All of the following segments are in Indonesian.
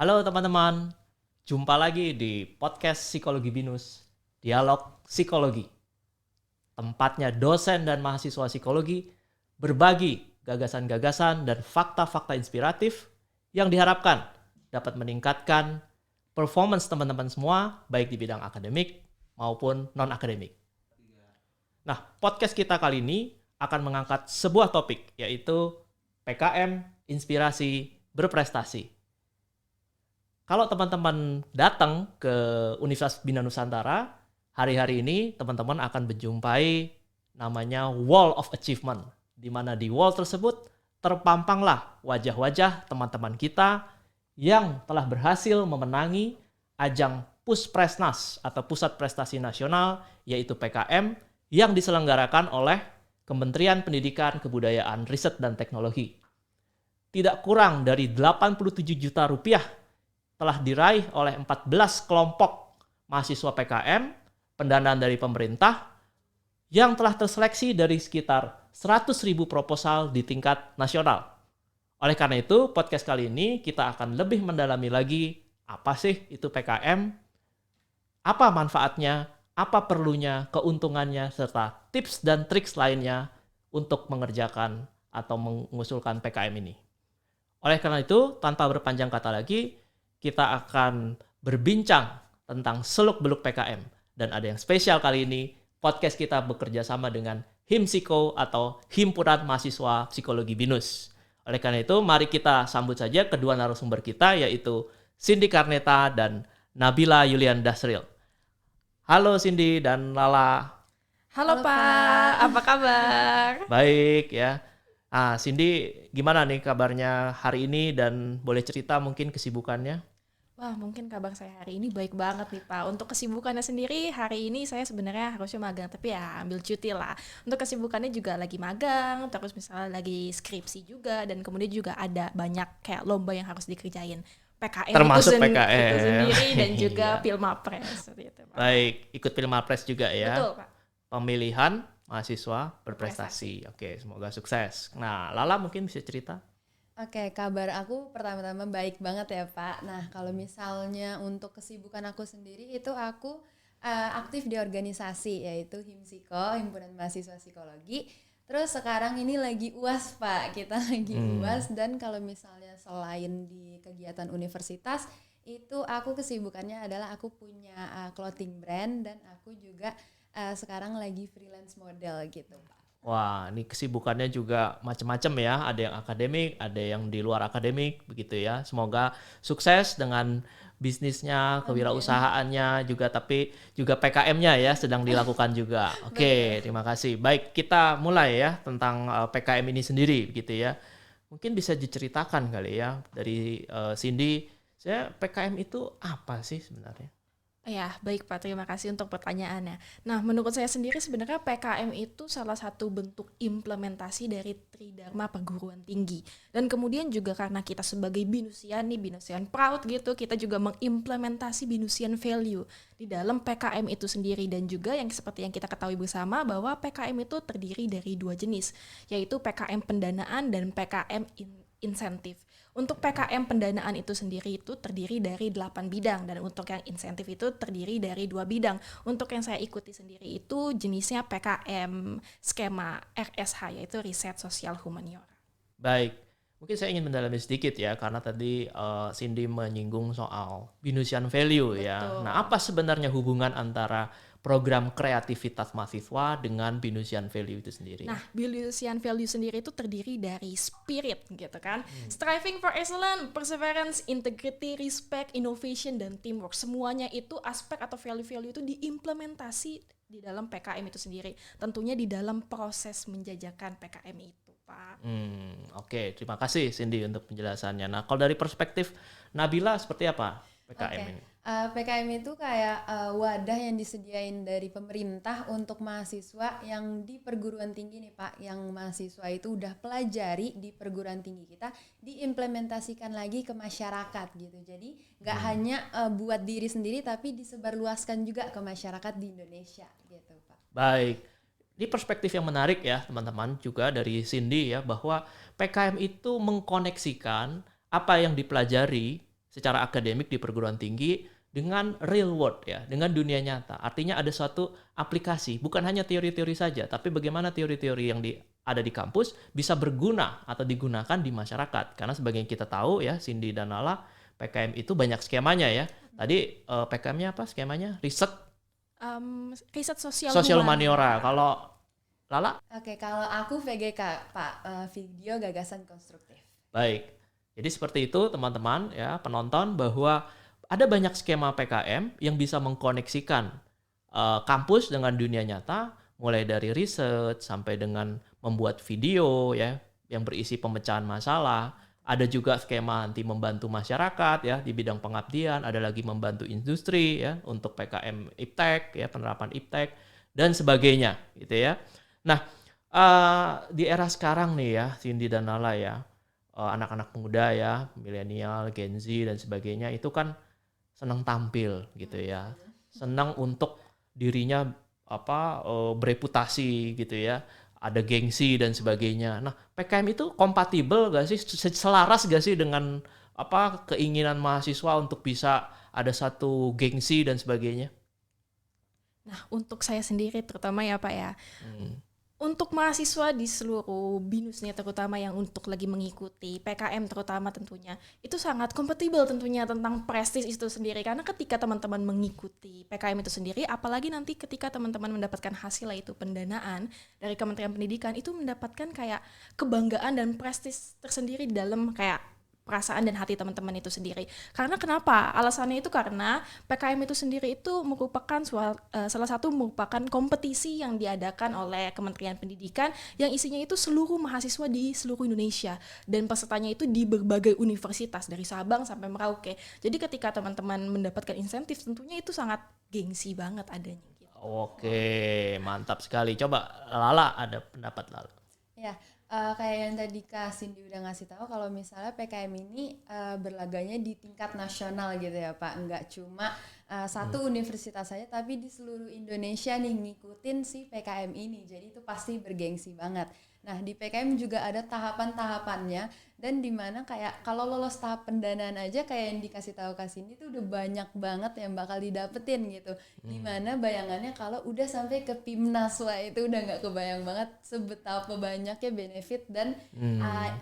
Halo teman-teman, jumpa lagi di podcast Psikologi Binus, Dialog Psikologi. Tempatnya dosen dan mahasiswa psikologi berbagi gagasan-gagasan dan fakta-fakta inspiratif yang diharapkan dapat meningkatkan performance teman-teman semua, baik di bidang akademik maupun non-akademik. Nah, podcast kita kali ini akan mengangkat sebuah topik, yaitu PKM Inspirasi Berprestasi. Kalau teman-teman datang ke Universitas Bina Nusantara, hari-hari ini teman-teman akan menjumpai namanya Wall of Achievement, di mana di wall tersebut terpampanglah wajah-wajah teman-teman kita yang telah berhasil memenangi ajang Puspresnas atau Pusat Prestasi Nasional, yaitu PKM, yang diselenggarakan oleh Kementerian Pendidikan, Kebudayaan, Riset, dan Teknologi. Tidak kurang dari 87 juta rupiah telah diraih oleh 14 kelompok mahasiswa PKM, pendanaan dari pemerintah, yang telah terseleksi dari sekitar 100.000 proposal di tingkat nasional. Oleh karena itu, podcast kali ini kita akan lebih mendalami lagi apa sih itu PKM, apa manfaatnya, apa perlunya, keuntungannya, serta tips dan triks lainnya untuk mengerjakan atau mengusulkan PKM ini. Oleh karena itu, tanpa berpanjang kata lagi, kita akan berbincang tentang seluk-beluk PKM. Dan ada yang spesial kali ini, podcast kita bekerja sama dengan HIMSIKO atau Himpunan Mahasiswa Psikologi Binus. Oleh karena itu, mari kita sambut saja kedua narasumber kita, yaitu Cindy Karneta dan Nabila Yulian Dasril. Halo Cindy dan Lala. Halo Pak, apa kabar? Baik ya. Cindy, gimana nih kabarnya hari ini dan boleh cerita mungkin kesibukannya? Wah, mungkin kabar saya hari ini baik banget nih Pak. Untuk kesibukannya sendiri, hari ini saya sebenarnya harusnya magang, tapi ya ambil cuti lah. Untuk kesibukannya juga lagi magang, terus misalnya lagi skripsi juga, dan kemudian juga ada banyak kayak lomba yang harus dikerjain. PKM Termasuk itu PKM. sendiri dan juga Iya. Pilmapres. Seperti itu, Pak. Baik, ikut Pilmapres juga ya. Betul Pak. Pemilihan mahasiswa berprestasi. Oke, semoga sukses. Nah, Lala mungkin bisa cerita? Oke, kabar aku pertama-tama baik banget ya Pak. Nah, kalau misalnya untuk kesibukan aku sendiri itu aku aktif di organisasi yaitu HIMSIKO, Himpunan Mahasiswa Psikologi. Terus sekarang ini lagi UAS Pak, kita lagi UAS, dan kalau misalnya selain di kegiatan universitas itu aku kesibukannya adalah aku punya clothing brand dan aku juga sekarang lagi freelance model gitu Pak. Wah, ini kesibukannya juga macam-macam ya. Ada yang akademik, ada yang di luar akademik, begitu ya. Semoga sukses dengan bisnisnya, kewirausahaannya juga, tapi juga PKM-nya ya sedang dilakukan juga. Oke, terima kasih. Baik, kita mulai ya tentang PKM ini sendiri, begitu ya. Mungkin bisa diceritakan kali ya dari Cindy, saya PKM itu apa sih sebenarnya? Ya, baik Pak, terima kasih untuk pertanyaannya. Nah, menurut saya sendiri sebenarnya PKM itu salah satu bentuk implementasi dari Tridharma Perguruan Tinggi. Dan kemudian juga karena kita sebagai Binusian nih, Binusian proud gitu, kita juga mengimplementasi Binusian value di dalam PKM itu sendiri. Dan juga yang seperti yang kita ketahui bersama bahwa PKM itu terdiri dari dua jenis, yaitu PKM pendanaan dan PKM insentif. Untuk PKM pendanaan itu sendiri itu terdiri dari 8 bidang, dan untuk yang insentif itu terdiri dari 2 bidang. Untuk yang saya ikuti sendiri itu jenisnya PKM skema RSH, yaitu Riset Sosial Humaniora. Baik, mungkin saya ingin mendalami sedikit ya, karena tadi Cindy menyinggung soal Binusian value ya. Betul. Nah, apa sebenarnya hubungan antara program kreativitas mahasiswa dengan Binusian value itu sendiri? Nah, Binusian value sendiri itu terdiri dari spirit gitu kan. Striving for excellence, perseverance, integrity, respect, innovation, dan teamwork. Semuanya itu aspek atau value-value itu diimplementasi di dalam PKM itu sendiri. Tentunya di dalam proses menjajakan PKM itu, Pak. Oke, terima kasih Cindy untuk penjelasannya. Nah, kalau dari perspektif Nabila seperti apa PKM ini? PKM itu kayak wadah yang disediain dari pemerintah untuk mahasiswa yang di perguruan tinggi nih Pak, yang mahasiswa itu udah pelajari di perguruan tinggi kita, diimplementasikan lagi ke masyarakat gitu. Jadi nggak hanya buat diri sendiri, tapi disebarluaskan juga ke masyarakat di Indonesia gitu Pak. Baik, ini perspektif yang menarik ya teman-teman juga dari Cindy ya, bahwa PKM itu mengkoneksikan apa yang dipelajari secara akademik di perguruan tinggi dengan real world ya, dengan dunia nyata. Artinya ada suatu aplikasi, bukan hanya teori-teori saja, tapi bagaimana teori-teori yang ada di kampus bisa berguna atau digunakan di masyarakat. Karena sebagai yang kita tahu ya, Cindy dan Lala, PKM itu banyak skemanya ya. Tadi PKM-nya apa skemanya? Riset sosial humaniora. Kalau Lala? Oke, kalau aku VGK, Pak, video gagasan konstruktif. Baik. Jadi seperti itu teman-teman ya, penonton, bahwa ada banyak skema PKM yang bisa mengkoneksikan kampus dengan dunia nyata, mulai dari riset sampai dengan membuat video ya yang berisi pemecahan masalah. Ada juga skema nanti membantu masyarakat ya di bidang pengabdian, ada lagi membantu industri ya untuk PKM Iptek ya, penerapan Iptek dan sebagainya gitu ya. Nah, di era sekarang nih ya, Cindy dan Nala ya, anak-anak muda ya, milenial, Gen Z dan sebagainya itu kan senang tampil gitu ya, senang untuk dirinya bereputasi gitu ya, ada gengsi dan sebagainya. Nah, PKM itu kompatibel gak sih, selaras gak sih dengan keinginan mahasiswa untuk bisa ada satu gengsi dan sebagainya? Nah, untuk saya sendiri terutama ya Pak ya, untuk mahasiswa di seluruh BINUS nih, terutama yang untuk lagi mengikuti PKM terutama tentunya, itu sangat kompatibel tentunya tentang prestis itu sendiri. Karena ketika teman-teman mengikuti PKM itu sendiri, apalagi nanti ketika teman-teman mendapatkan hasil yaitu pendanaan dari Kementerian Pendidikan, itu mendapatkan kayak kebanggaan dan prestis tersendiri dalam kayak perasaan dan hati teman-teman itu sendiri. Karena kenapa? Alasannya itu karena PKM itu sendiri itu merupakan salah satu merupakan kompetisi yang diadakan oleh Kementerian Pendidikan yang isinya itu seluruh mahasiswa di seluruh Indonesia dan pesertanya itu di berbagai universitas dari Sabang sampai Merauke. Jadi ketika teman-teman mendapatkan insentif tentunya itu sangat gengsi banget adanya gitu. Oke, mantap sekali. Coba Lala, ada pendapat Lala? Ya, kayak yang tadi Kak Cindy udah ngasih tahu kalau misalnya PKM ini berlaganya di tingkat nasional gitu ya Pak, nggak cuma satu universitas saja tapi di seluruh Indonesia nih ngikutin si PKM ini, jadi itu pasti bergengsi banget. Nah di PKM juga ada tahapan-tahapannya dan dimana kayak kalau lolos tahap pendanaan aja kayak yang dikasih tahu Kak Cindy itu udah banyak banget yang bakal didapetin gitu. Dimana bayangannya kalau udah sampai ke PIMNAS, wah itu udah nggak kebayang banget sebetapa banyaknya benefit dan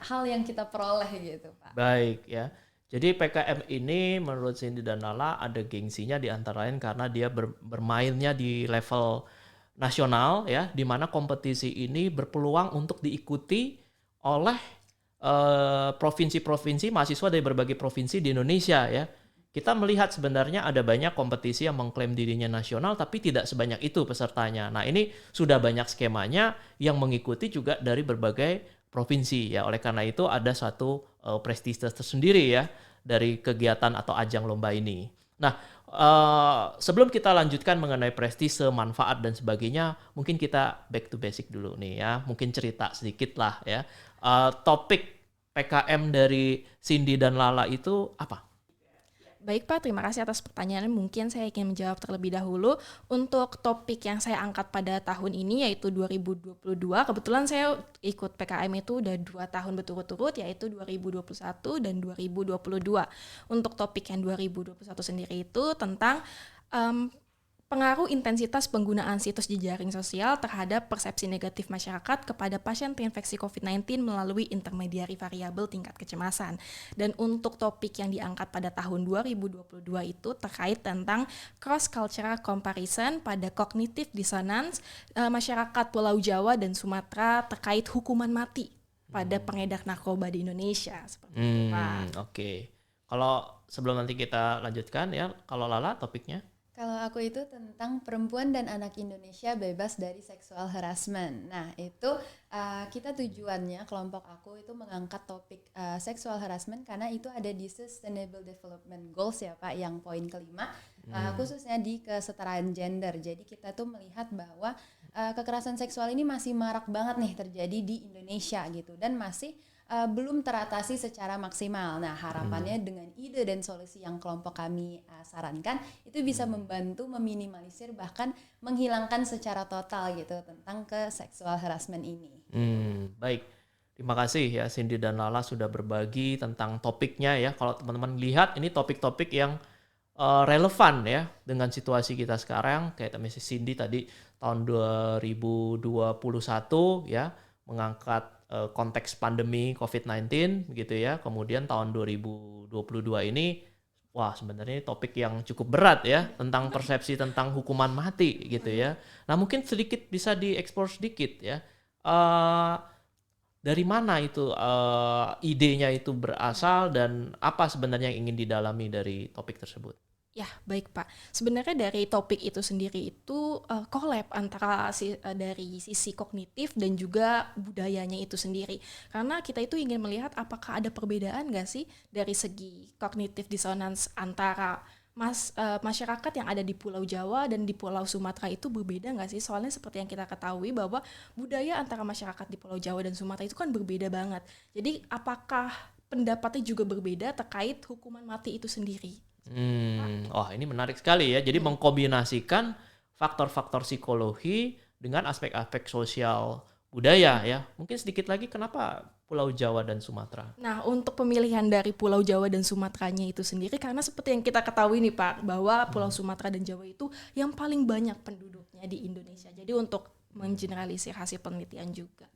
hal yang kita peroleh gitu Pak. Baik ya. Jadi PKM ini menurut Cindy dan Nala ada gengsinya di antara lain karena dia bermainnya di level nasional ya, di mana kompetisi ini berpeluang untuk diikuti oleh provinsi-provinsi, mahasiswa dari berbagai provinsi di Indonesia ya. Kita melihat sebenarnya ada banyak kompetisi yang mengklaim dirinya nasional tapi tidak sebanyak itu pesertanya. Nah, ini sudah banyak skemanya yang mengikuti juga dari berbagai provinsi ya. Oleh karena itu ada satu prestise tersendiri ya dari kegiatan atau ajang lomba ini. Nah, sebelum kita lanjutkan mengenai prestise, manfaat dan sebagainya, mungkin kita back to basic dulu nih ya. Mungkin cerita sedikit lah ya. Topik PKM dari Cindy dan Lala itu apa? Baik Pak, terima kasih atas pertanyaannya. Mungkin saya ingin menjawab terlebih dahulu. Untuk topik yang saya angkat pada tahun ini yaitu 2022. Kebetulan saya ikut PKM itu udah 2 tahun berturut-turut yaitu 2021 dan 2022. Untuk topik yang 2021 sendiri itu tentang pengaruh intensitas penggunaan situs jejaring sosial terhadap persepsi negatif masyarakat kepada pasien terinfeksi COVID-19 melalui intermediari variabel tingkat kecemasan. Dan untuk topik yang diangkat pada tahun 2022 itu terkait tentang cross-cultural comparison pada cognitive dissonance masyarakat Pulau Jawa dan Sumatera terkait hukuman mati pada pengedar narkoba di Indonesia. Seperti itu, Pak. Oke. Kalau sebelum nanti kita lanjutkan ya, kalau Lala topiknya? Kalau aku itu tentang perempuan dan anak Indonesia bebas dari seksual harassment. Nah itu kita tujuannya kelompok aku itu mengangkat topik seksual harassment karena itu ada di Sustainable Development Goals ya Pak, yang poin kelima, khususnya di kesetaraan gender. Jadi kita tuh melihat bahwa kekerasan seksual ini masih marak banget nih terjadi di Indonesia gitu dan masih belum teratasi secara maksimal. Nah harapannya dengan ide dan solusi yang kelompok kami sarankan itu bisa membantu meminimalisir bahkan menghilangkan secara total gitu tentang ke seksual harassment ini. Baik. Terima kasih ya Cindy dan Lala sudah berbagi tentang topiknya ya. Kalau teman-teman lihat ini topik-topik yang relevan ya dengan situasi kita sekarang. Kayak misalnya Cindy tadi tahun 2021 ya mengangkat konteks pandemi COVID-19 gitu ya. Kemudian tahun 2022 ini wah sebenarnya ini topik yang cukup berat ya tentang persepsi tentang hukuman mati gitu ya. Nah mungkin sedikit bisa dieksplor sedikit ya. Dari mana itu idenya itu berasal dan apa sebenarnya yang ingin didalami dari topik tersebut? Ya, baik Pak. Sebenarnya dari topik itu sendiri itu collab antara dari sisi kognitif dan juga budayanya itu sendiri. Karena kita itu ingin melihat apakah ada perbedaan nggak sih dari segi cognitive dissonance antara masyarakat yang ada di Pulau Jawa dan di Pulau Sumatera itu berbeda nggak sih? Soalnya seperti yang kita ketahui bahwa budaya antara masyarakat di Pulau Jawa dan Sumatera itu kan berbeda banget. Jadi apakah pendapatnya juga berbeda terkait hukuman mati itu sendiri? Wah ini menarik sekali ya. Jadi mengkombinasikan faktor-faktor psikologi dengan aspek-aspek sosial budaya ya. Mungkin sedikit lagi kenapa Pulau Jawa dan Sumatera? Nah, untuk pemilihan dari Pulau Jawa dan Sumateranya itu sendiri, karena seperti yang kita ketahui nih Pak, bahwa Pulau Sumatera dan Jawa itu yang paling banyak penduduknya di Indonesia. Jadi untuk mengeneralisir hasil penelitian juga.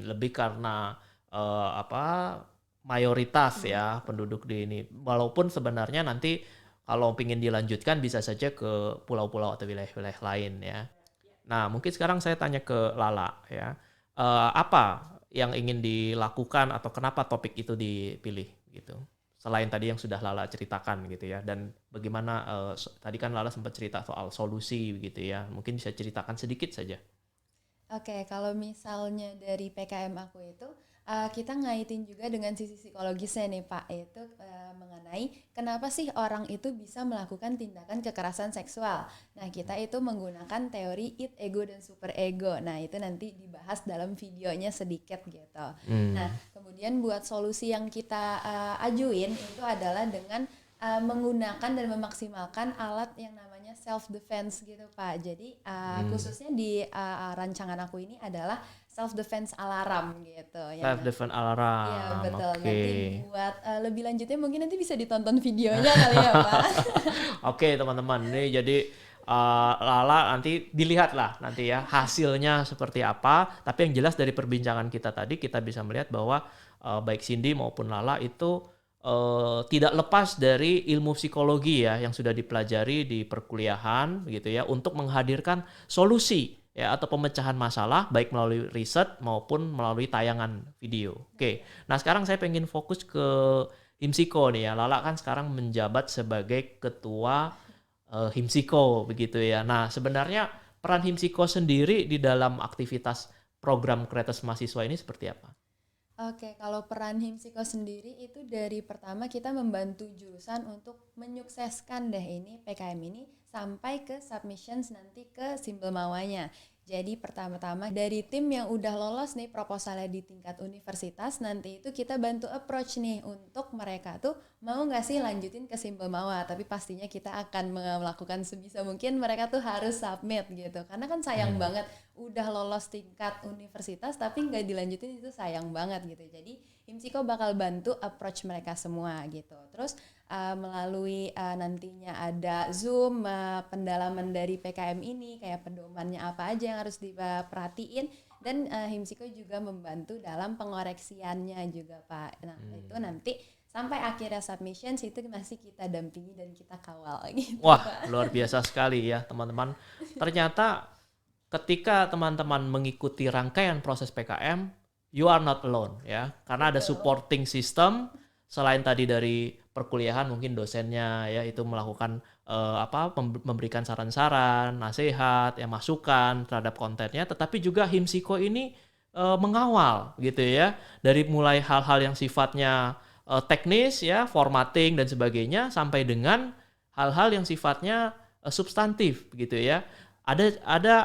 Lebih karena mayoritas ya penduduk di ini. Walaupun sebenarnya nanti kalau ingin dilanjutkan bisa saja ke pulau-pulau atau wilayah-wilayah lain ya. Nah mungkin sekarang saya tanya ke Lala ya. Apa yang ingin dilakukan atau kenapa topik itu dipilih gitu? Selain tadi yang sudah Lala ceritakan gitu ya. Dan bagaimana tadi kan Lala sempat cerita soal solusi gitu ya. Mungkin bisa ceritakan sedikit saja. Oke, kalau misalnya dari PKM aku itu kita ngaitin juga dengan sisi psikologisnya nih Pak, yaitu mengenai kenapa sih orang itu bisa melakukan tindakan kekerasan seksual. Nah kita itu menggunakan teori id, ego, dan super ego. Nah itu nanti dibahas dalam videonya sedikit gitu. Nah kemudian buat solusi yang kita ajuin itu adalah dengan menggunakan dan memaksimalkan alat yang namanya self defense gitu Pak. Jadi khususnya di rancangan aku ini adalah self defense alarm gitu. Self defense alarm. Iya betul. Okay. Nanti buat lebih lanjutnya mungkin nanti bisa ditonton videonya kali ya Pak. Oke teman-teman, ini jadi Lala nanti dilihatlah nanti ya hasilnya seperti apa. Tapi yang jelas dari perbincangan kita tadi kita bisa melihat bahwa baik Cindy maupun Lala itu tidak lepas dari ilmu psikologi ya yang sudah dipelajari di perkuliahan gitu ya untuk menghadirkan solusi ya atau pemecahan masalah baik melalui riset maupun melalui tayangan video. Oke. Nah, sekarang saya pengen fokus ke Himsiko nih ya. Lala kan sekarang menjabat sebagai ketua Himsiko begitu ya. Nah, sebenarnya peran Himsiko sendiri di dalam aktivitas program Kreatif Mahasiswa ini seperti apa? Oke, kalau peran Himsiko sendiri itu dari pertama kita membantu jurusan untuk menyukseskan deh ini PKM ini sampai ke submissions nanti ke Simbel Mawanya. Jadi pertama-tama dari tim yang udah lolos nih proposalnya di tingkat universitas, nanti itu kita bantu approach nih untuk mereka tuh mau nggak sih lanjutin ke Simbel Mawa, tapi pastinya kita akan melakukan sebisa mungkin mereka tuh harus submit gitu, karena kan sayang banget udah lolos tingkat universitas tapi nggak dilanjutin, itu sayang banget gitu. Jadi Himsiko bakal bantu approach mereka semua gitu. Terus melalui nantinya ada Zoom pendalaman dari PKM ini, kayak pedomannya apa aja yang harus diperhatiin, dan Himsiko juga membantu dalam pengoreksiannya juga Pak. Nah itu nanti sampai akhirnya submissions itu masih kita dampingi dan kita kawal gitu. Wah Pak, luar biasa sekali ya teman-teman. Ternyata ketika teman-teman mengikuti rangkaian proses PKM, you are not alone ya, karena ada supporting system selain tadi dari perkuliahan, mungkin dosennya ya itu melakukan memberikan saran-saran, nasihat, ya masukan terhadap kontennya, tetapi juga Himsiko ini mengawal gitu ya, dari mulai hal-hal yang sifatnya teknis ya, formatting dan sebagainya, sampai dengan hal-hal yang sifatnya substantif gitu ya. Ada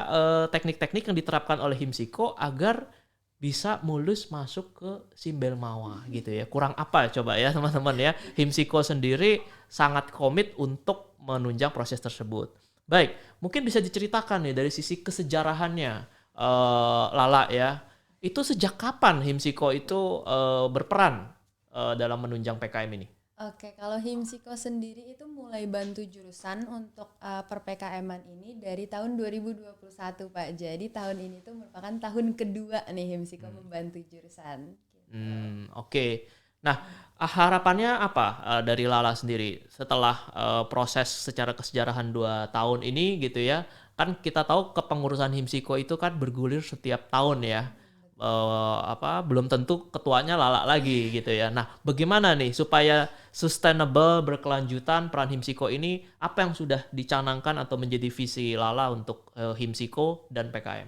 teknik-teknik yang diterapkan oleh Himsiko agar bisa mulus masuk ke Simbel Mawa gitu ya. Kurang apa coba ya teman-teman ya. Himsiko sendiri sangat komit untuk menunjang proses tersebut. Baik, mungkin bisa diceritakan nih dari sisi kesejarahannya Lala ya. Itu sejak kapan Himsiko itu berperan dalam menunjang PKM ini? Oke, kalau Himsiko sendiri itu mulai bantu jurusan untuk per-PKM-an ini dari tahun 2021, Pak. Jadi tahun ini tuh merupakan tahun kedua nih Himsiko membantu jurusan. Gitu. Oke. Nah, harapannya apa dari Lala sendiri setelah proses secara kesejarahan 2 tahun ini gitu ya? Kan kita tahu kepengurusan Himsiko itu kan bergulir setiap tahun ya. Belum tentu ketuanya Lala lagi gitu ya. Nah, bagaimana nih supaya sustainable, berkelanjutan peran Himsiko ini, apa yang sudah dicanangkan atau menjadi visi Lala untuk Himsiko dan PKM?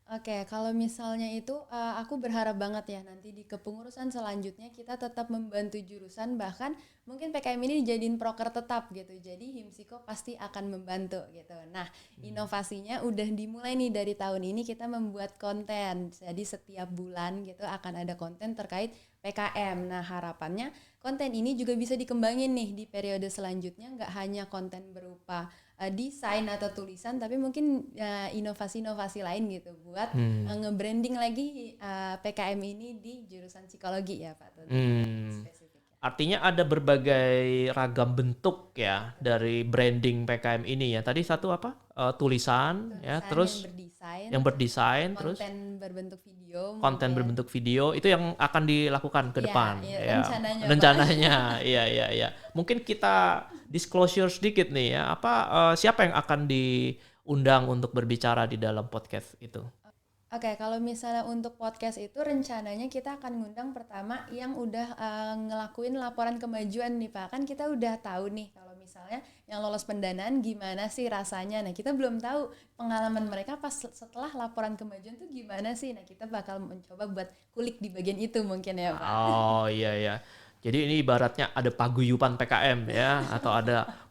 Oke, kalau misalnya itu aku berharap banget ya nanti di kepengurusan selanjutnya kita tetap membantu jurusan, bahkan mungkin PKM ini dijadiin proker tetap gitu. Jadi Himsiko pasti akan membantu gitu. Nah, inovasinya udah dimulai nih dari tahun ini kita membuat konten. Jadi setiap bulan gitu akan ada konten terkait PKM. Nah, harapannya konten ini juga bisa dikembangin nih di periode selanjutnya, nggak hanya konten berupa desain atau tulisan, tapi mungkin inovasi-inovasi lain gitu buat nge-branding lagi PKM ini di jurusan psikologi ya Pak. Spesifiknya. Artinya ada berbagai ragam bentuk ya dari branding PKM ini ya. Tadi satu apa? Tulisan ya, terus yang berdesain, terus konten berbentuk video. Konten berbentuk video itu yang akan dilakukan ke depan. Iya, rencananya. Iya. Mungkin kita disclosure sedikit nih ya. Siapa yang akan diundang untuk berbicara di dalam podcast itu? Oke, kalau misalnya untuk podcast itu rencananya kita akan ngundang pertama yang udah ngelakuin laporan kemajuan nih Pak. Kan kita udah tahu nih kalau misalnya yang lolos pendanaan gimana sih rasanya. Nah, kita belum tahu pengalaman mereka pas setelah laporan kemajuan tuh gimana sih. Nah, kita bakal mencoba buat kulik di bagian itu mungkin ya Pak. Oh iya. Jadi ini ibaratnya ada paguyuban PKM ya, atau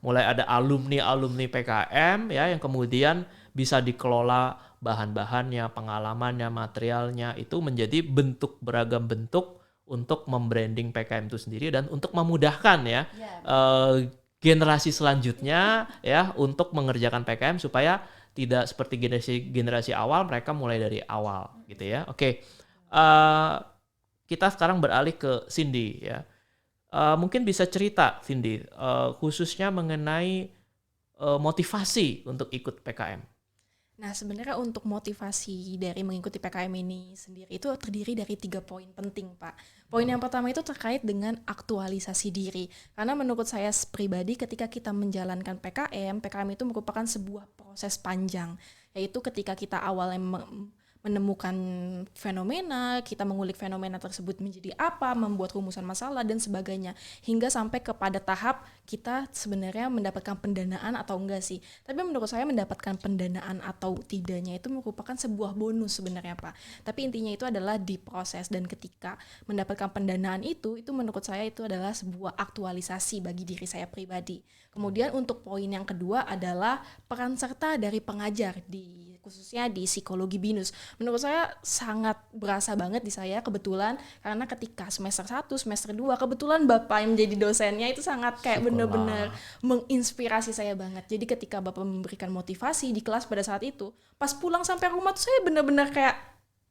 mulai ada alumni PKM ya yang kemudian bisa dikelola bahan-bahannya, pengalamannya, materialnya itu menjadi beragam bentuk untuk membranding PKM itu sendiri dan untuk memudahkan ya generasi selanjutnya ya untuk mengerjakan PKM supaya tidak seperti generasi awal, mereka mulai dari awal gitu ya. Oke. Kita sekarang beralih ke Cindy ya. Mungkin bisa cerita Cindy khususnya mengenai motivasi untuk ikut PKM. Nah, sebenarnya untuk motivasi dari mengikuti PKM ini sendiri itu terdiri dari 3 poin penting, Pak. Poin yang pertama itu terkait dengan aktualisasi diri. Karena menurut saya pribadi ketika kita menjalankan PKM itu merupakan sebuah proses panjang. Yaitu ketika kita awalnya menemukan fenomena, kita mengulik fenomena tersebut menjadi apa, membuat rumusan masalah dan sebagainya, hingga sampai kepada tahap kita sebenarnya mendapatkan pendanaan atau enggak sih. Tapi menurut saya mendapatkan pendanaan atau tidaknya itu merupakan sebuah bonus sebenarnya Pak. Tapi intinya itu adalah diproses, dan ketika mendapatkan pendanaan itu menurut saya itu adalah sebuah aktualisasi bagi diri saya pribadi. Kemudian untuk poin yang kedua adalah peran serta dari pengajar khususnya di psikologi BINUS. Menurut saya sangat berasa banget di saya kebetulan, karena ketika semester 1, semester 2 kebetulan Bapak yang menjadi dosennya itu sangat kayak benar-benar menginspirasi saya banget. Jadi ketika Bapak memberikan motivasi di kelas pada saat itu, pas pulang sampai rumah tuh saya benar-benar kayak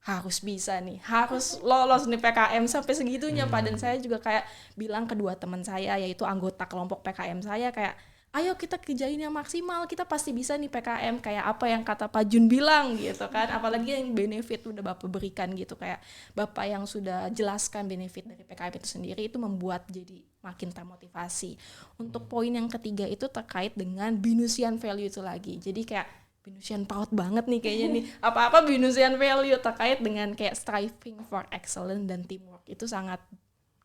harus bisa nih, harus lolos nih PKM sampai segitunya Pak. Dan saya juga kayak bilang ke 2 teman saya yaitu anggota kelompok PKM saya kayak, ayo kita kerjain yang maksimal, kita pasti bisa nih PKM, kayak apa yang kata Pak Jun bilang gitu kan. Apalagi yang benefit udah Bapak berikan gitu, kayak Bapak yang sudah jelaskan benefit dari PKM itu sendiri, itu membuat jadi makin termotivasi. Untuk poin yang ketiga itu terkait dengan Binusian value itu lagi. Jadi kayak Binusian proud banget nih kayaknya nih. Apa-apa Binusian value terkait dengan kayak striving for excellence dan teamwork. Itu sangat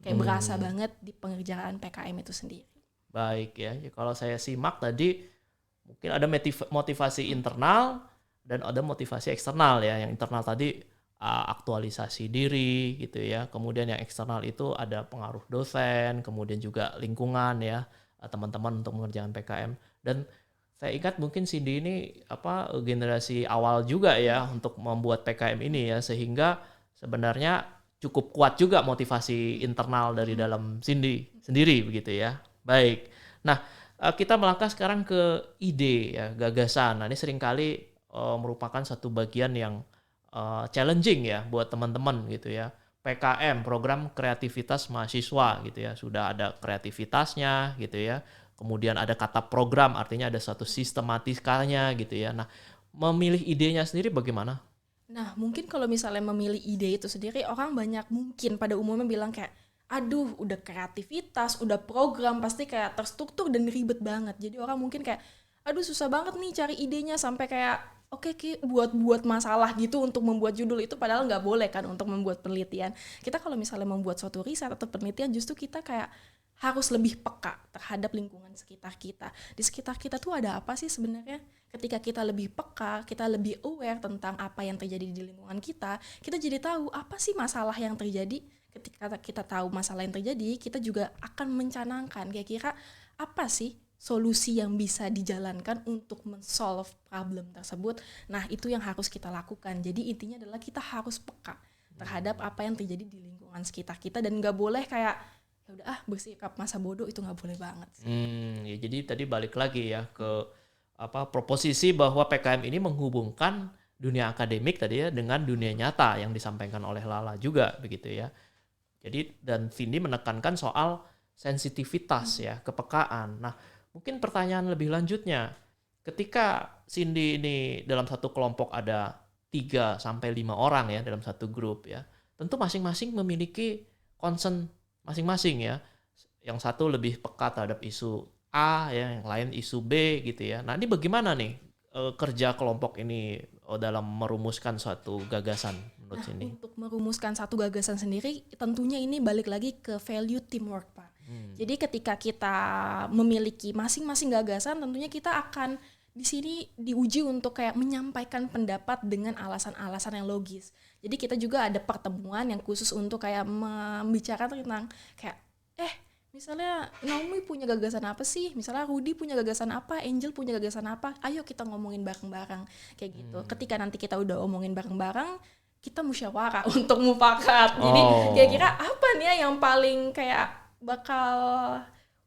kayak berasa banget di pengerjaan PKM itu sendiri. Baik ya, kalau saya simak tadi mungkin ada motivasi internal dan ada motivasi eksternal ya. Yang internal tadi aktualisasi diri gitu ya. Kemudian yang eksternal itu ada pengaruh dosen, kemudian juga lingkungan ya, teman-teman untuk mengerjakan PKM. Dan saya ingat mungkin Cindy ini generasi awal juga ya untuk membuat PKM ini ya, sehingga sebenarnya cukup kuat juga motivasi internal dari dalam Cindy sendiri begitu ya. Baik. Nah, kita melangkah sekarang ke ide ya, gagasan. Nah, ini seringkali merupakan satu bagian yang challenging ya buat teman-teman gitu ya. PKM, program kreativitas mahasiswa gitu ya. Sudah ada kreativitasnya gitu ya. Kemudian ada kata program, artinya ada satu sistematikanya gitu ya. Nah, memilih idenya sendiri bagaimana? Nah, mungkin kalau misalnya memilih ide itu sendiri, orang banyak mungkin pada umumnya bilang kayak, aduh, udah kreativitas, udah program, pasti kayak terstruktur dan ribet banget. Jadi orang mungkin kayak, aduh susah banget nih cari idenya, sampai kayak, oke, buat masalah gitu untuk membuat judul itu, padahal nggak boleh kan untuk membuat penelitian. Kita kalau misalnya membuat suatu riset atau penelitian, justru kita kayak harus lebih peka terhadap lingkungan sekitar kita. Di sekitar kita tuh ada apa sih sebenarnya? Ketika kita lebih peka, kita lebih aware tentang apa yang terjadi di lingkungan kita jadi tahu apa sih masalah yang terjadi. Ketika kita tahu masalah yang terjadi, kita juga akan mencanangkan kira-kira apa sih solusi yang bisa dijalankan untuk men-solve problem tersebut. Nah, itu yang harus kita lakukan. Jadi intinya adalah kita harus peka terhadap apa yang terjadi di lingkungan sekitar kita, dan nggak boleh kayak ya udah bersikap masa bodoh, itu nggak boleh banget sih. Ya jadi tadi balik lagi ya ke proposisi bahwa PKM ini menghubungkan dunia akademik tadi ya dengan dunia nyata yang disampaikan oleh Lala juga begitu ya. Jadi dan Vindi menekankan soal sensitivitas ya, kepekaan. Nah, mungkin pertanyaan lebih lanjutnya, ketika Cindy ini dalam satu kelompok ada 3 sampai 5 orang ya dalam satu grup ya, tentu masing-masing memiliki concern masing-masing ya. Yang satu lebih peka terhadap isu A ya, yang lain isu B gitu ya. Nah, ini bagaimana nih kerja kelompok ini dalam merumuskan suatu gagasan menurut Cindy? Untuk merumuskan satu gagasan sendiri, tentunya ini balik lagi ke value teamwork, Pak. Jadi ketika kita memiliki masing-masing gagasan, tentunya kita akan di sini diuji untuk kayak menyampaikan pendapat dengan alasan-alasan yang logis. Jadi kita juga ada pertemuan yang khusus untuk kayak membicarakan tentang kayak misalnya Naomi punya gagasan apa sih? Misalnya Rudy punya gagasan apa? Angel punya gagasan apa? Ayo kita ngomongin bareng-bareng kayak gitu. Ketika nanti kita udah omongin bareng-bareng, kita musyawarah untuk mufakat. Jadi kira-kira apa nih yang paling kayak bakal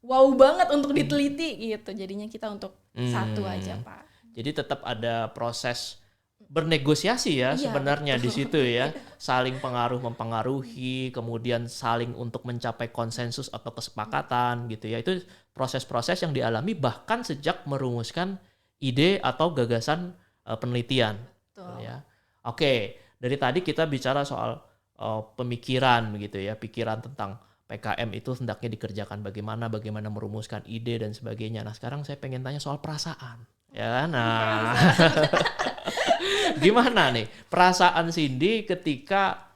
wow banget untuk diteliti gitu. Jadinya kita untuk satu aja, Pak. Jadi tetap ada proses bernegosiasi ya sebenarnya di situ ya, saling pengaruh mempengaruhi, kemudian saling untuk mencapai konsensus atau kesepakatan gitu ya. Itu proses-proses yang dialami bahkan sejak merumuskan ide atau gagasan penelitian. Betul. Ya. Oke, dari tadi kita bicara soal pemikiran begitu ya, pikiran tentang PKM itu hendaknya dikerjakan bagaimana merumuskan ide dan sebagainya. Nah, sekarang saya pengen tanya soal perasaan. Ya, nah. Gimana nih perasaan Cindy ketika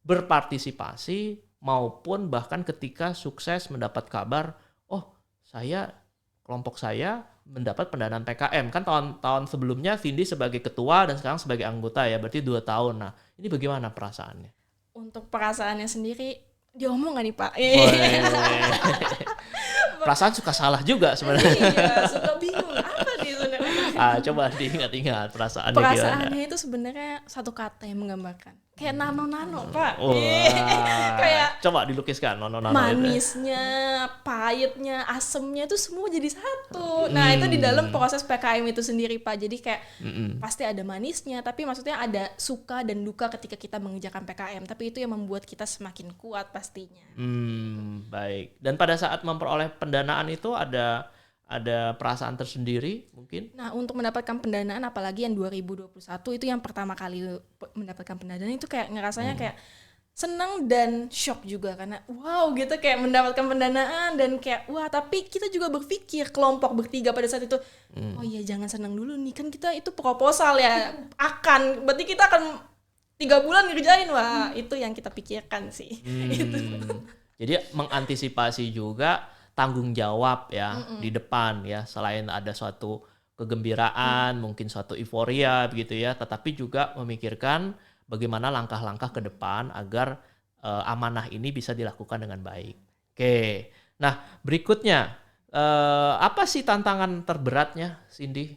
berpartisipasi maupun bahkan ketika sukses mendapat kabar, kelompok saya mendapat pendanaan PKM. Kan tahun sebelumnya Cindy sebagai ketua dan sekarang sebagai anggota ya, berarti 2 tahun. Nah, ini bagaimana perasaannya? Untuk perasaannya sendiri, diomong gak nih, Pak? Perasaan suka salah juga sebenarnya. Iya, suka bingung apa nih sebenarnya. Coba diingat-ingat perasaannya gimana? Itu sebenarnya satu kata yang menggambarkan. Kayak nano-nano, Pak. Kayak coba dilukiskan nano-nano. Manisnya, pahitnya, asemnya itu semua jadi satu. Nah, itu di dalam proses PKM itu sendiri, Pak. Jadi kayak pasti ada manisnya, tapi maksudnya ada suka dan duka ketika kita mengerjakan PKM. Tapi itu yang membuat kita semakin kuat pastinya. Baik. Dan pada saat memperoleh pendanaan itu ada perasaan tersendiri mungkin? Nah, untuk mendapatkan pendanaan apalagi yang 2021 itu yang pertama kali mendapatkan pendanaan, itu kayak ngerasanya kayak senang dan shock juga karena wow gitu, kayak mendapatkan pendanaan dan kayak wah, tapi kita juga berpikir kelompok bertiga pada saat itu, oh iya jangan senang dulu nih, kan kita itu proposal ya, berarti kita akan 3 bulan ngerjain, wah itu yang kita pikirkan sih. Jadi mengantisipasi juga tanggung jawab ya di depan ya, selain ada suatu kegembiraan, mungkin suatu euforia begitu ya, tetapi juga memikirkan bagaimana langkah-langkah ke depan agar amanah ini bisa dilakukan dengan baik. Oke, nah berikutnya apa sih tantangan terberatnya, Cindy?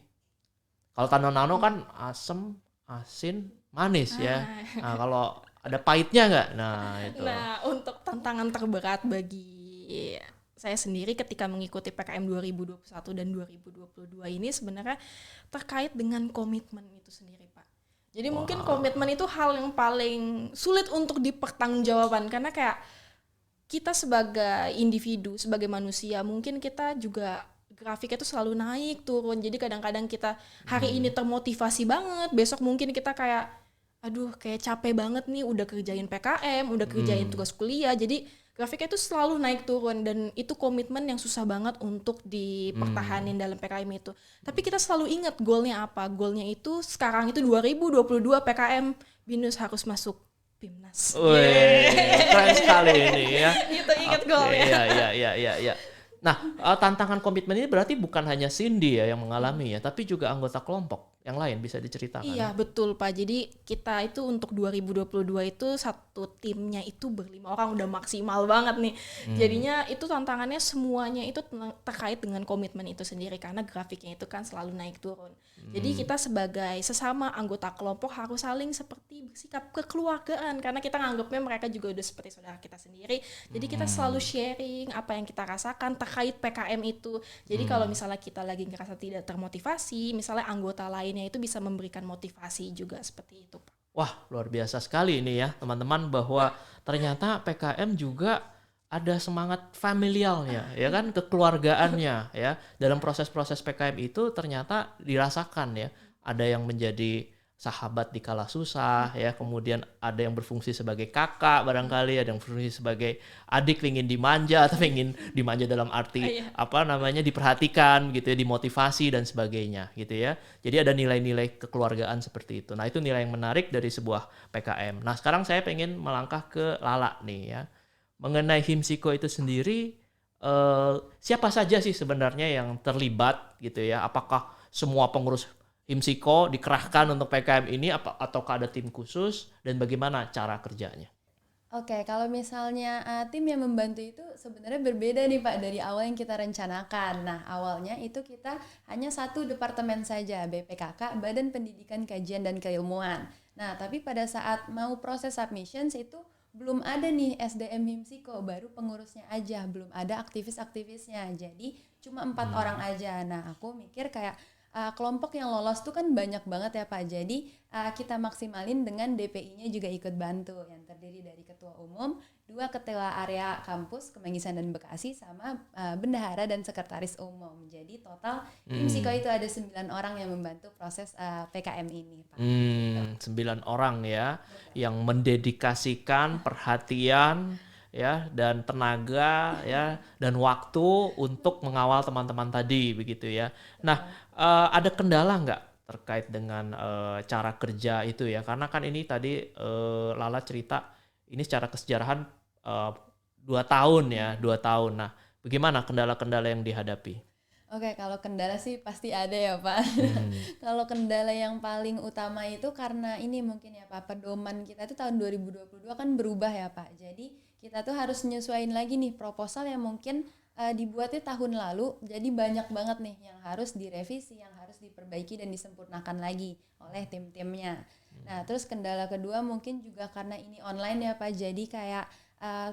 Kalau nano kan asem, asin, manis ya. Nah, kalau ada pahitnya nggak? Nah itu. Nah, untuk tantangan terberat bagi saya sendiri ketika mengikuti PKM 2021 dan 2022 ini sebenarnya terkait dengan komitmen itu sendiri, Pak. Jadi mungkin komitmen itu hal yang paling sulit untuk dipertanggungjawabkan, karena kayak kita sebagai individu, sebagai manusia, mungkin kita juga grafiknya itu selalu naik turun. Jadi kadang-kadang kita hari ini termotivasi banget, besok mungkin kita kayak aduh kayak capek banget nih, udah kerjain PKM, udah kerjain tugas kuliah. Jadi grafiknya itu selalu naik turun, dan itu komitmen yang susah banget untuk dipertahanin dalam PKM itu. Tapi kita selalu ingat goalnya apa. Goalnya itu sekarang itu 2022 PKM Binus harus masuk Bimnas. Wih, keren sekali ini ya. Itu ingat Oke, goalnya. iya. Nah, tantangan komitmen ini berarti bukan hanya Cindy ya yang mengalami ya, tapi juga anggota kelompok yang lain, bisa diceritakan? Iya betul Pak, jadi kita itu untuk 2022 itu satu timnya itu ber5 orang, udah maksimal banget nih. Jadinya itu tantangannya semuanya itu terkait dengan komitmen itu sendiri, karena grafiknya itu kan selalu naik turun. Jadi kita sebagai sesama anggota kelompok harus saling seperti bersikap kekeluargaan, karena kita nganggapnya mereka juga udah seperti saudara kita sendiri. Jadi kita selalu sharing apa yang kita rasakan terkait PKM itu. Jadi kalau misalnya kita lagi ngerasa tidak termotivasi, misalnya anggota lainnya itu bisa memberikan motivasi juga seperti itu, Pak. Wah, luar biasa sekali ini ya teman-teman, bahwa ternyata PKM juga ada semangat familialnya ya kan, kekeluargaannya ya. Dalam proses-proses PKM itu ternyata dirasakan ya, ada yang menjadi sahabat di kala susah ya, kemudian ada yang berfungsi sebagai kakak barangkali, ada yang berfungsi sebagai adik, ingin dimanja atau ingin dimanja dalam arti diperhatikan gitu ya, dimotivasi dan sebagainya gitu ya. Jadi ada nilai-nilai kekeluargaan seperti itu. Nah, itu nilai yang menarik dari sebuah PKM. Nah, sekarang saya pengen melangkah ke Lala nih ya. Mengenai Himsiko itu sendiri, siapa saja sih sebenarnya yang terlibat gitu ya? Apakah semua pengurus Himsiko dikerahkan untuk PKM ini, ataukah ada tim khusus, dan bagaimana cara kerjanya? Oke, kalau misalnya tim yang membantu itu sebenarnya berbeda nih Pak dari awal yang kita rencanakan. Nah, awalnya itu kita hanya satu departemen saja, BPKK, Badan Pendidikan Kajian dan Keilmuan. Nah, tapi pada saat mau proses submissions itu belum ada nih SDM Himsiko, baru pengurusnya aja, belum ada aktivis-aktivisnya. Jadi cuma 4 orang aja. Nah, aku mikir kayak kelompok yang lolos tuh kan banyak banget ya Pak. Jadi kita maksimalin dengan DPI-nya juga ikut bantu, yang terdiri dari ketua umum, 2 ketua area kampus Kemanggisan dan Bekasi, sama bendahara dan sekretaris umum. Jadi total Himsiko itu ada 9 orang yang membantu proses PKM ini Pak. 9 orang ya, yang mendedikasikan perhatian ya, dan tenaga ya, dan waktu untuk mengawal teman-teman tadi begitu ya. Nah, ada kendala nggak terkait dengan cara kerja itu ya? Karena kan ini tadi Lala cerita ini secara kesejarahan 2 tahun ya, 2 tahun. Nah, bagaimana kendala-kendala yang dihadapi? Oke, kalau kendala sih pasti ada ya Pak. Kalau kendala yang paling utama itu karena ini mungkin ya Pak, pedoman kita itu tahun 2022 kan berubah ya Pak. Jadi kita tuh harus nyesuaiin lagi nih proposal yang mungkin dibuatnya tahun lalu. Jadi banyak banget nih yang harus direvisi, yang harus diperbaiki dan disempurnakan lagi oleh tim-timnya. Nah, terus kendala kedua mungkin juga karena ini online ya Pak. Jadi kayak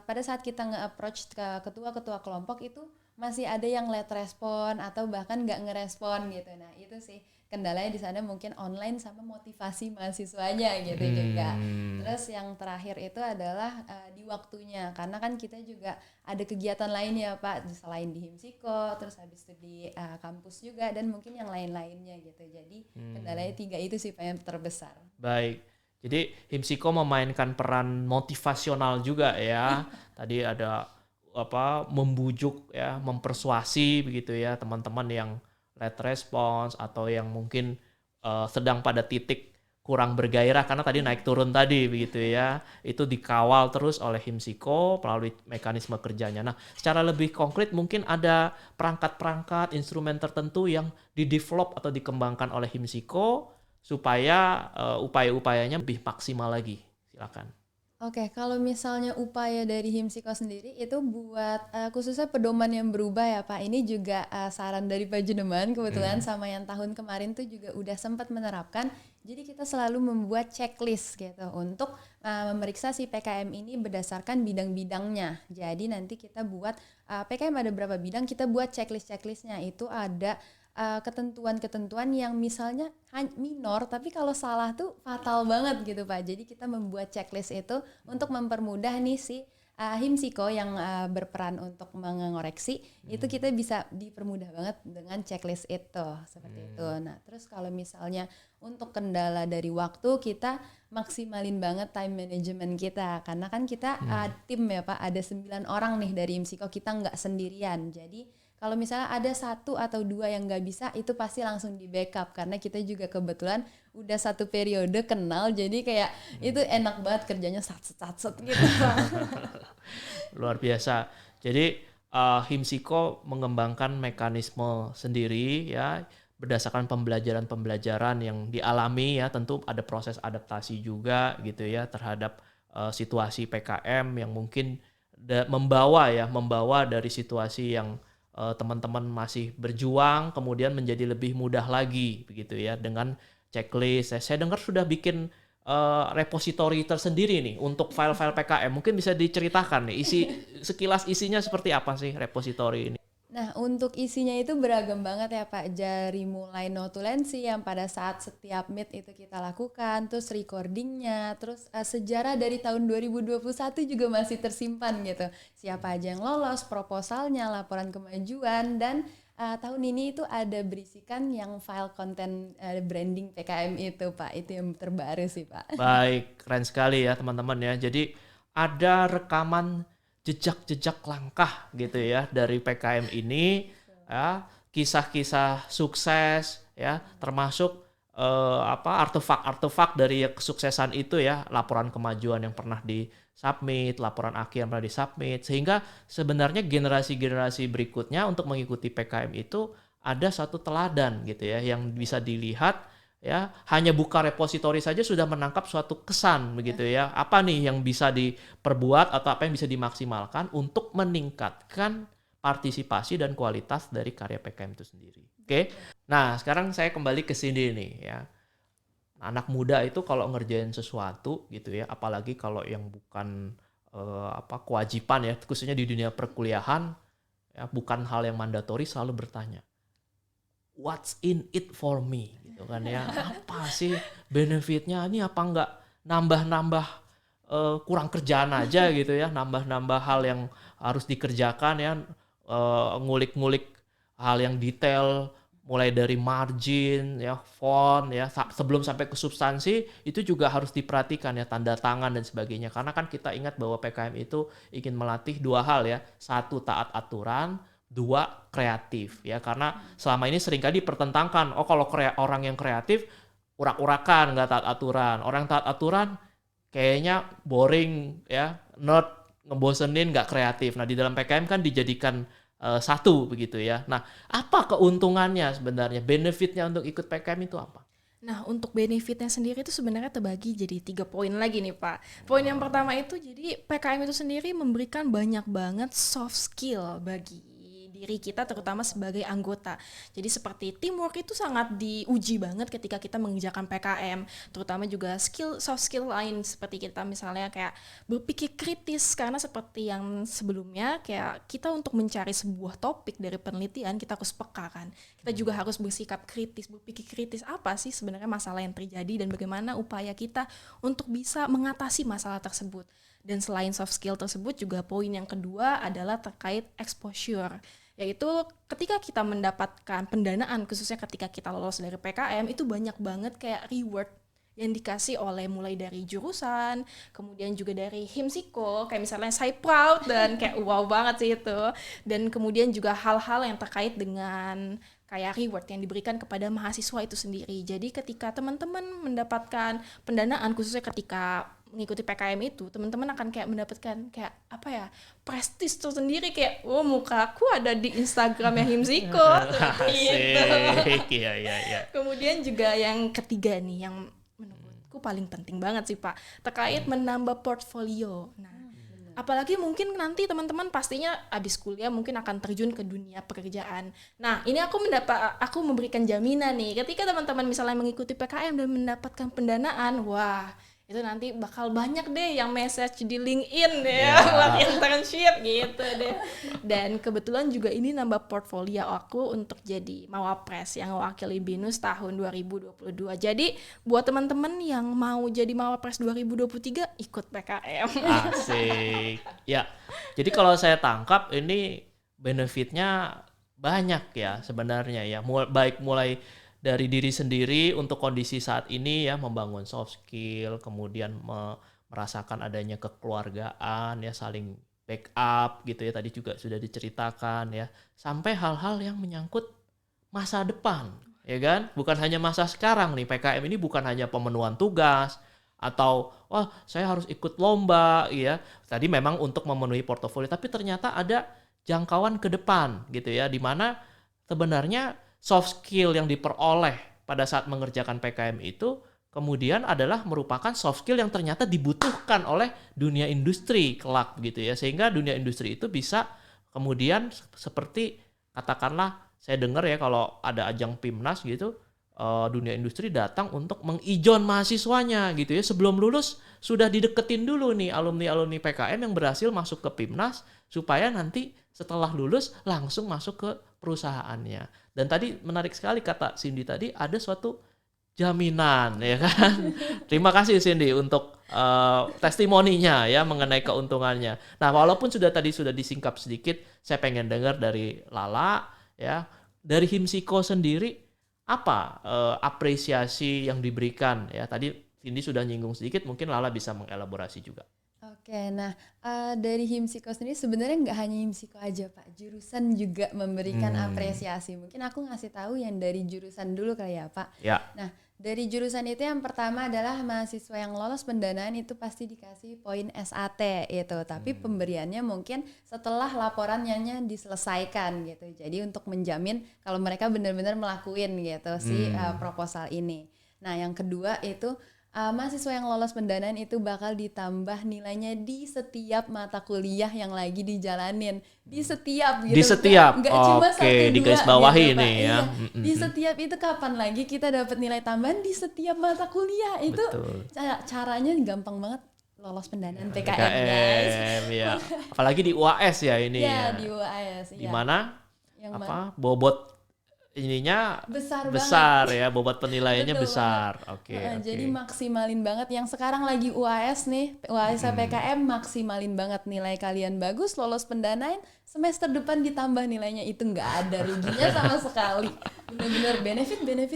pada saat kita nge-approach ke ketua-ketua kelompok itu masih ada yang late respon atau bahkan nggak ngerespon gitu. Nah, itu sih kendalanya di sana, mungkin online sama motivasi mahasiswanya gitu juga. Terus yang terakhir itu adalah di waktunya, karena kan kita juga ada kegiatan lain ya Pak, selain di Himsiko, terus habis itu di kampus juga, dan mungkin yang lain-lainnya gitu. Jadi kendalanya 3 itu sih Pak yang terbesar. Baik. Jadi Himsiko memainkan peran motivasional juga ya. Tadi ada membujuk ya, mempersuasi begitu ya teman-teman yang late response atau yang mungkin sedang pada titik kurang bergairah karena tadi naik turun tadi begitu ya. Itu dikawal terus oleh Himsiko melalui mekanisme kerjanya. Nah, secara lebih konkret mungkin ada perangkat-perangkat, instrumen tertentu yang didevelop atau dikembangkan oleh Himsiko supaya upaya-upayanya lebih maksimal lagi. Silakan. Oke, kalau misalnya upaya dari Himsiko sendiri itu buat khususnya pedoman yang berubah ya Pak. Ini juga saran dari Pak Juneman kebetulan, sama yang tahun kemarin tuh juga udah sempat menerapkan. Jadi kita selalu membuat checklist gitu untuk memeriksa si PKM ini berdasarkan bidang-bidangnya. Jadi nanti kita buat PKM ada berapa bidang, kita buat checklistnya. Itu ada ketentuan-ketentuan yang misalnya minor tapi kalau salah tuh fatal banget gitu Pak. Jadi kita membuat checklist itu untuk mempermudah nih si himsiko yang berperan untuk mengoreksi itu kita bisa dipermudah banget dengan checklist itu seperti itu. Nah terus kalau misalnya untuk kendala dari waktu kita maksimalin banget time management kita karena kan kita tim ya Pak, ada 9 orang nih dari himsiko, kita nggak sendirian. Jadi kalau misalnya ada 1 atau 2 yang nggak bisa itu pasti langsung di backup karena kita juga kebetulan udah 1 periode kenal, jadi kayak itu enak banget kerjanya sat-sat gitu. Luar biasa. Jadi himsiko mengembangkan mekanisme sendiri ya berdasarkan pembelajaran yang dialami ya, tentu ada proses adaptasi juga gitu ya terhadap situasi PKM yang mungkin membawa dari situasi yang teman-teman masih berjuang kemudian menjadi lebih mudah lagi begitu ya dengan checklist. Saya dengar sudah bikin repository tersendiri nih untuk file-file PKM. Mungkin bisa diceritakan nih sekilas isinya seperti apa sih repository ini? Nah untuk isinya itu beragam banget ya Pak, dari mulai notulensi yang pada saat setiap meet itu kita lakukan, terus recordingnya, terus sejarah dari tahun 2021 juga masih tersimpan gitu, siapa aja yang lolos, proposalnya, laporan kemajuan, dan tahun ini itu ada berisikan yang file konten branding PKM itu Pak, itu yang terbaru sih Pak. Baik, keren sekali ya teman-teman ya, jadi ada rekaman jejak-jejak langkah gitu ya dari PKM ini ya, kisah-kisah sukses ya, termasuk artefak-artefak dari kesuksesan itu ya, laporan kemajuan yang pernah disubmit, laporan akhir yang pernah disubmit, sehingga sebenarnya generasi-generasi berikutnya untuk mengikuti PKM itu ada satu teladan gitu ya yang bisa dilihat ya, hanya buka repositori saja sudah menangkap suatu kesan begitu ya. Apa nih yang bisa diperbuat atau apa yang bisa dimaksimalkan untuk meningkatkan partisipasi dan kualitas dari karya PKM itu sendiri. Oke. Nah, sekarang saya kembali ke sini nih ya. Anak muda itu kalau ngerjain sesuatu gitu ya, apalagi kalau yang bukan kewajiban ya, khususnya di dunia perkuliahan ya, bukan hal yang mandatori, selalu bertanya, what's in it for me? Gitu kan ya, apa sih benefitnya, ini apa enggak nambah-nambah kurang kerjaan aja gitu ya, nambah-nambah hal yang harus dikerjakan ya, ngulik-ngulik hal yang detail mulai dari margin ya, font ya, sebelum sampai ke substansi itu juga harus diperhatikan ya, tanda tangan dan sebagainya, karena kan kita ingat bahwa PKM itu ingin melatih 2 hal ya, 1 taat aturan, 2 kreatif ya, karena selama ini seringkali dipertentangkan, kalau orang yang kreatif urak-urakan nggak taat aturan, orang taat aturan kayaknya boring ya, nerd, ngebosenin, nggak kreatif. Nah di dalam PKM kan dijadikan satu begitu ya. Nah apa keuntungannya sebenarnya, benefitnya untuk ikut PKM itu apa? Nah, untuk benefitnya sendiri itu sebenarnya terbagi jadi 3 poin lagi nih Pak. Poin yang pertama itu jadi PKM itu sendiri memberikan banyak banget soft skill bagi diri kita terutama sebagai anggota. Jadi seperti teamwork itu sangat diuji banget ketika kita mengerjakan PKM, terutama juga soft skill lain seperti kita misalnya kayak berpikir kritis, karena seperti yang sebelumnya kayak kita untuk mencari sebuah topik dari penelitian kita harus peka kan. Kita juga harus bersikap kritis, berpikir kritis, apa sih sebenarnya masalah yang terjadi dan bagaimana upaya kita untuk bisa mengatasi masalah tersebut. Dan selain soft skill tersebut juga poin yang kedua adalah terkait exposure, yaitu ketika kita mendapatkan pendanaan, khususnya ketika kita lolos dari PKM, itu banyak banget kayak reward yang dikasih oleh mulai dari jurusan, kemudian juga dari himsiko, kayak misalnya saya proud dan kayak wow banget sih itu, dan kemudian juga hal-hal yang terkait dengan kayak reward yang diberikan kepada mahasiswa itu sendiri. Jadi ketika teman-teman mendapatkan pendanaan, khususnya ketika mengikuti PKM itu, teman-teman akan kayak mendapatkan kayak apa ya, prestis tersendiri, kayak mukaku ada di Instagramnya himsiko gitu. Iya. Kemudian juga yang ketiga nih yang menurutku paling penting banget sih Pak, terkait menambah portfolio. Nah, apalagi mungkin nanti teman-teman pastinya abis kuliah mungkin akan terjun ke dunia pekerjaan. Nah, ini aku memberikan jaminan nih, ketika teman-teman misalnya mengikuti PKM dan mendapatkan pendanaan, wah, itu nanti bakal banyak deh yang message di LinkedIn ya Yeah. buat internship gitu deh. Dan kebetulan juga ini nambah portfolio aku untuk jadi Mawapres yang mewakili BINUS tahun 2022. Jadi buat teman-teman yang mau jadi Mawapres 2023 ikut PKM. Asik. Ya. Jadi kalau saya tangkap ini benefitnya banyak ya sebenarnya ya. Baik mulai dari diri sendiri untuk kondisi saat ini ya, membangun soft skill, kemudian merasakan adanya kekeluargaan ya, saling backup gitu ya, tadi juga sudah diceritakan ya, sampai hal-hal yang menyangkut masa depan ya kan, bukan hanya masa sekarang nih. PKM ini bukan hanya pemenuhan tugas atau wah saya harus ikut lomba ya, tadi memang untuk memenuhi portofolio, tapi ternyata ada jangkauan ke depan gitu ya, di mana sebenarnya soft skill yang diperoleh pada saat mengerjakan PKM itu kemudian adalah merupakan soft skill yang ternyata dibutuhkan oleh dunia industri kelak gitu ya, sehingga dunia industri itu bisa kemudian seperti katakanlah saya dengar ya kalau ada ajang PIMNAS gitu, dunia industri datang untuk mengijon mahasiswanya gitu ya, sebelum lulus sudah dideketin dulu nih alumni-alumni PKM yang berhasil masuk ke PIMNAS supaya nanti setelah lulus langsung masuk ke perusahaannya. Dan tadi menarik sekali kata Cindy tadi, ada suatu jaminan ya kan. Terima kasih Cindy untuk testimoninya ya mengenai keuntungannya. Nah, walaupun sudah disingkap sedikit, saya pengen dengar dari Lala ya, dari Himsiko sendiri apa apresiasi yang diberikan ya. Tadi Cindy sudah nyinggung sedikit, mungkin Lala bisa mengelaborasi juga. Oke, nah dari Himsiko sendiri sebenarnya nggak hanya Himsiko aja Pak, jurusan juga memberikan apresiasi. Mungkin aku ngasih tahu yang dari jurusan dulu kali ya Pak. Ya. Nah dari jurusan itu yang pertama adalah mahasiswa yang lolos pendanaan itu pasti dikasih poin SAT itu, tapi pemberiannya mungkin setelah laporannya diselesaikan gitu. Jadi untuk menjamin kalau mereka benar-benar melakuin gitu si proposal ini. Nah yang kedua itu mahasiswa yang lolos pendanaan itu bakal ditambah nilainya di setiap mata kuliah yang lagi dijalanin, di setiap gitu, Di setiap, nggak cuma oke, 1, 2 di garis bawahi gitu, Pak. nih ya. Iya, di setiap itu kapan lagi kita dapat nilai tambahan di setiap mata kuliah itu. Betul. Caranya gampang banget lolos pendanaan PKM guys. ya. Apalagi di UAS ya ini Ya ya. di UAS Di ya. mana Yang bobot ininya besar ya, bobot penilaiannya Betul besar. Oke. Jadi maksimalin banget yang sekarang lagi UAS nih, UAS PKM maksimalin banget, nilai kalian bagus, lolos pendanaan, semester depan ditambah nilainya, itu nggak ada ruginya sama sekali. Bener-bener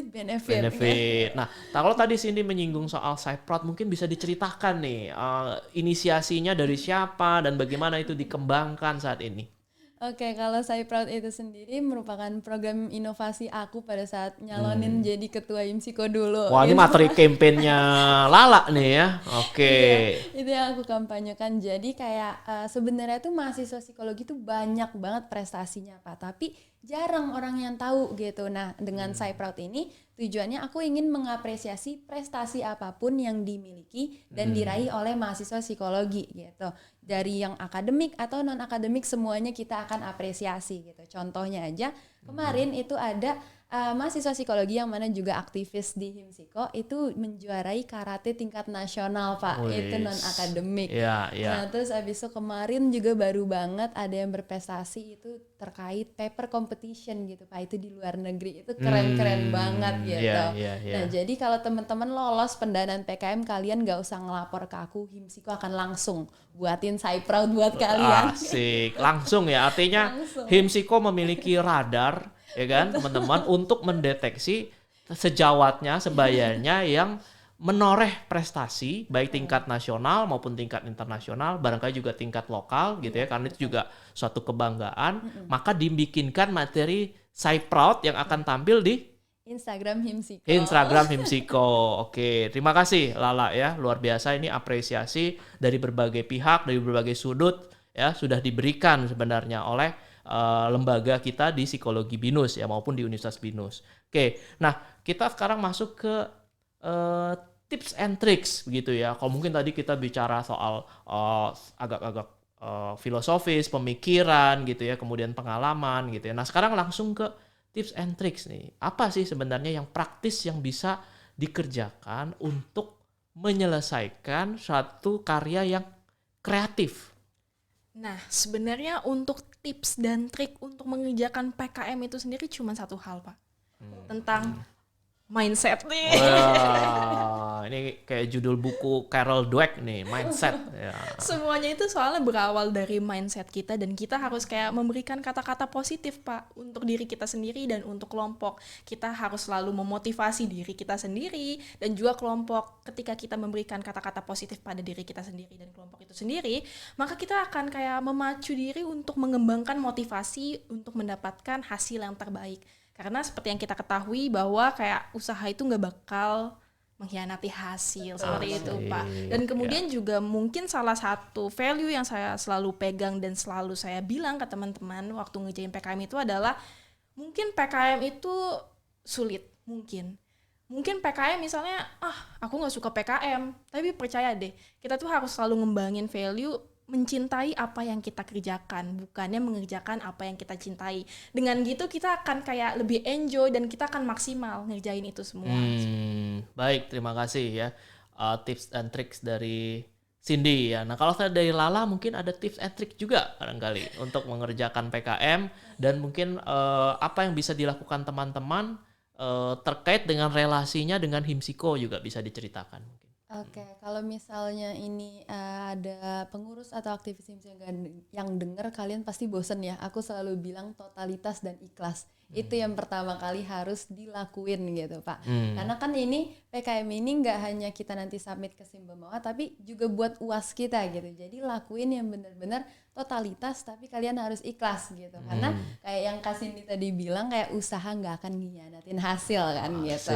benefit. Nah, kalau tadi Cindy menyinggung soal Cyproud, mungkin bisa diceritakan nih inisiasinya dari siapa dan bagaimana itu dikembangkan saat ini. Oke, kalau Cyproud itu sendiri merupakan program inovasi aku pada saat nyalonin jadi ketua Himsiko dulu. Wah, ini materi kampanyenya Lala nih ya. Oke. Iya, itu yang aku kampanyekan. Jadi kayak sebenarnya tuh mahasiswa psikologi tuh banyak banget prestasinya Pak, tapi jarang orang yang tahu gitu. Nah, dengan Cyproud ini tujuannya aku ingin mengapresiasi prestasi apapun yang dimiliki dan diraih oleh mahasiswa psikologi gitu. Dari yang akademik atau non akademik semuanya kita akan apresiasi gitu. Contohnya aja kemarin itu ada mahasiswa psikologi yang mana juga aktivis di Himsiko itu menjuarai karate tingkat nasional Pak. Itu non akademik. Iya. Nah terus abis itu kemarin juga baru banget ada yang berprestasi itu terkait paper competition gitu Pak. Itu di luar negeri, itu keren-keren banget gitu. Nah jadi kalau teman-teman lolos pendanaan PKM, kalian gak usah ngelapor ke aku, Himsiko akan langsung buatin Cyproud buat kalian. Asik, langsung ya, artinya Langsung. Himsiko memiliki radar ya kan teman-teman untuk mendeteksi sejawatnya, sebayanya yang menoreh prestasi baik tingkat nasional maupun tingkat internasional, barangkali juga tingkat lokal gitu ya, karena itu juga suatu kebanggaan. Maka dibikinkan materi Cyproud yang akan tampil di Instagram Himsiko. Oke, terima kasih Lala ya, luar biasa, ini apresiasi dari berbagai pihak, dari berbagai sudut ya, sudah diberikan sebenarnya oleh lembaga kita di Psikologi BINUS ya, maupun di Universitas BINUS. Oke, nah kita sekarang masuk ke tips and tricks begitu ya. Kalau mungkin tadi kita bicara soal agak-agak filosofis, pemikiran gitu ya, kemudian pengalaman gitu ya. Nah sekarang langsung ke tips and tricks nih. Apa sih sebenarnya yang praktis yang bisa dikerjakan untuk menyelesaikan suatu karya yang kreatif? Nah, sebenarnya untuk tips dan trik untuk mengerjakan PKM itu sendiri cuma satu hal, Pak. Tentang mindset nih. Wah, ini kayak judul buku Carol Dweck nih, mindset. Ya. Semuanya itu soalnya berawal dari mindset kita dan kita harus kayak memberikan kata-kata positif, Pak, untuk diri kita sendiri dan untuk kelompok. Kita harus selalu memotivasi diri kita sendiri dan juga kelompok. Ketika kita memberikan kata-kata positif pada diri kita sendiri dan kelompok itu sendiri, maka kita akan kayak memacu diri untuk mengembangkan motivasi untuk mendapatkan hasil yang terbaik. Karena seperti yang kita ketahui bahwa kayak usaha itu nggak bakal mengkhianati hasil seperti itu, Pak. Dan kemudian juga mungkin salah satu value yang saya selalu pegang dan selalu saya bilang ke teman-teman waktu ngerjain PKM itu adalah mungkin PKM itu sulit, mungkin PKM misalnya aku nggak suka PKM, tapi percaya deh kita tuh harus selalu ngembangin value mencintai apa yang kita kerjakan, bukannya mengerjakan apa yang kita cintai. Dengan gitu kita akan kayak lebih enjoy dan kita akan maksimal ngerjain itu semua. Baik, terima kasih ya tips dan triks dari Cindy ya. Nah, kalau dari Lala mungkin ada tips and trick juga barangkali untuk mengerjakan PKM dan mungkin apa yang bisa dilakukan teman-teman terkait dengan relasinya dengan Himsiko juga bisa diceritakan mungkin. Oke, kalau misalnya ini ada pengurus atau aktivis yang denger, kalian pasti bosen ya. Aku selalu bilang totalitas dan ikhlas. Itu yang pertama kali harus dilakuin gitu, Pak. Karena kan ini PKM ini nggak hanya kita nanti submit ke Simbemawa, tapi juga buat UAS kita gitu. Jadi lakuin yang benar-benar totalitas, tapi kalian harus ikhlas gitu. Karena kayak yang Kak Cindy tadi bilang, kayak usaha nggak akan ngianatin hasil kan gitu.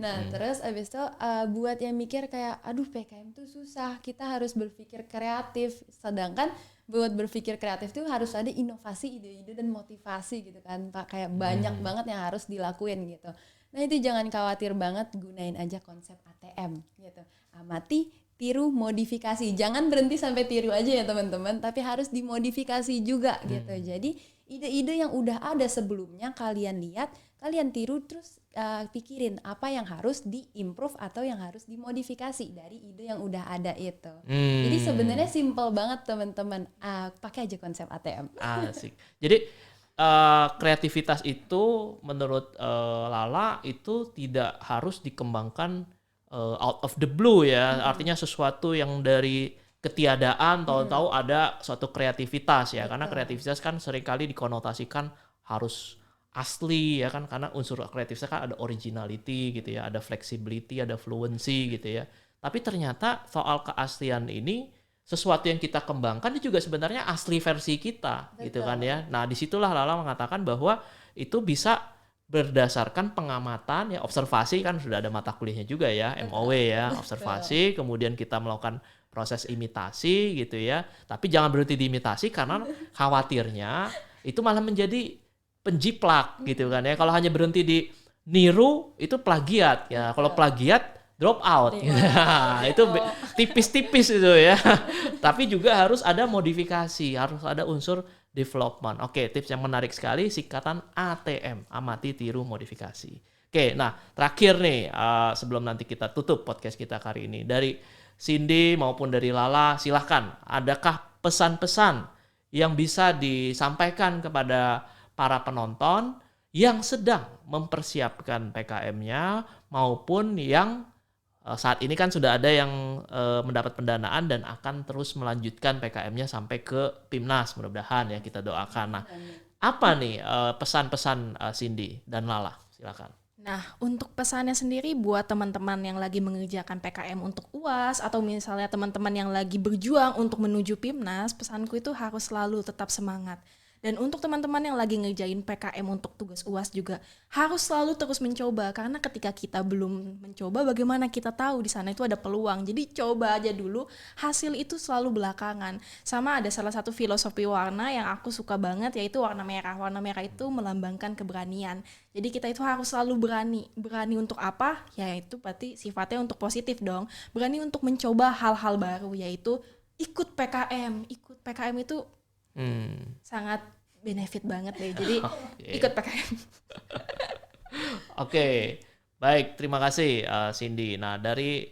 Nah terus abis itu buat yang mikir kayak aduh PKM tuh susah, kita harus berpikir kreatif. Sedangkan buat berpikir kreatif tuh harus ada inovasi, ide-ide dan motivasi gitu kan Pak. Kayak banyak banget yang harus dilakuin gitu. Nah itu jangan khawatir banget, gunain aja konsep ATM gitu. Amati, tiru, modifikasi. Jangan berhenti sampai tiru aja ya teman-teman, tapi harus dimodifikasi juga gitu. Jadi ide-ide yang udah ada sebelumnya kalian lihat, kalian tiru, terus pikirin apa yang harus diimprove atau yang harus dimodifikasi dari ide yang udah ada itu. Jadi sebenarnya simple banget teman-teman, pakai aja konsep ATM. Asik. Jadi kreativitas itu menurut Lala itu tidak harus dikembangkan out of the blue ya. Artinya sesuatu yang dari ketiadaan tahu-tahu ada suatu kreativitas ya. Karena kreativitas kan seringkali dikonotasikan harus asli ya kan, karena unsur kreativitas kan ada originality gitu ya, ada flexibility, ada fluency gitu ya. Tapi ternyata soal keaslian ini sesuatu yang kita kembangkan itu juga sebenarnya asli versi kita. Betul. Gitu kan ya. Nah, disitulah Lala mengatakan bahwa itu bisa berdasarkan pengamatan ya, observasi kan sudah ada mata kuliahnya juga ya, MOW ya, observasi, kemudian kita melakukan proses imitasi gitu ya. Tapi jangan berhenti di imitasi karena khawatirnya itu malah menjadi penjiplak gitu kan ya. Kalau hanya berhenti di niru itu plagiat ya. Kalau plagiat drop out. Itu tipis-tipis itu ya. Tapi juga harus ada modifikasi, harus ada unsur development. Oke, tips yang menarik sekali, singkatan ATM, amati, tiru, modifikasi. Oke, nah terakhir nih sebelum nanti kita tutup podcast kita kali ini, dari Cindy maupun dari Lala, silahkan, adakah pesan-pesan yang bisa disampaikan kepada para penonton yang sedang mempersiapkan PKM-nya maupun yang saat ini kan sudah ada yang mendapat pendanaan dan akan terus melanjutkan PKM-nya sampai ke PIMNAS, mudah-mudahan ya, kita doakan. Nah, apa nih pesan-pesan Cindy dan Lala? Silakan. Nah, untuk pesannya sendiri buat teman-teman yang lagi mengerjakan PKM untuk UAS atau misalnya teman-teman yang lagi berjuang untuk menuju PIMNAS, pesanku itu harus selalu tetap semangat. Dan untuk teman-teman yang lagi ngerjain PKM untuk tugas UAS juga harus selalu terus mencoba, karena ketika kita belum mencoba bagaimana kita tahu di sana itu ada peluang. Jadi coba aja dulu, hasil itu selalu belakangan. Sama ada salah satu filosofi warna yang aku suka banget, yaitu warna merah. Warna merah itu melambangkan keberanian. Jadi kita itu harus selalu berani. Berani untuk apa? Yaitu berarti sifatnya untuk positif dong. Berani untuk mencoba hal-hal baru, yaitu ikut PKM. Ikut PKM itu sangat benefit banget deh. Jadi ikut PKM. Oke, baik, terima kasih Cindy. Nah, dari